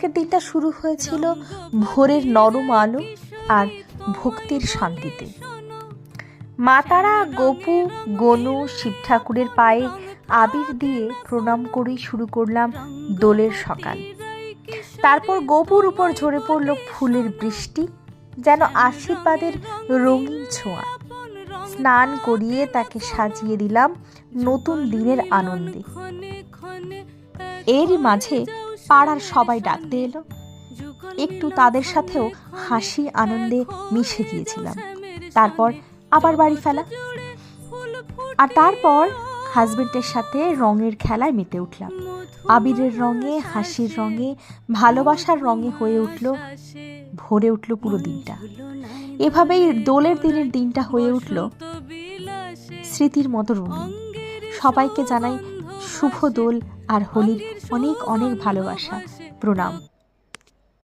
আজকের দিনটা শুরু হয়েছিল ভোরের নরম আলো আর ভক্তির শান্তিতে। মা তারা, গপু, গনু, শিব ঠাকুরের পায়ে আবির দিয়ে প্রণাম করেই শুরু করলাম দোলের সকাল। তারপর গপুর উপর ঝরে পড়ল ফুলের বৃষ্টি, যেন আশীর্বাদের রঙিন ছোঁয়া। স্নান করিয়ে তাকে সাজিয়ে দিলাম নতুন দিনের আনন্দে। এর মাঝে পাড়ার সবাই ডাকতে এলো, একটু তাদের সাথেও হাসি আনন্দে মিশে গিয়েছিলাম। তারপর আবার বাড়ি ফেলা, আর তারপর হাজবেন্ডের সাথে রঙের খেলায় মেতে উঠলাম। আবিরের রঙে, হাসির রঙে, ভালোবাসার রঙে হয়ে উঠল, ভরে উঠল পুরো দিনটা। এভাবেই দোলের দিনের দিনটা হয়ে উঠল স্মৃতির মতো রঙিন। সবাইকে জানাই শুভ দোল আর হোলির অনেক অনেক ভালোবাসা, প্রণাম।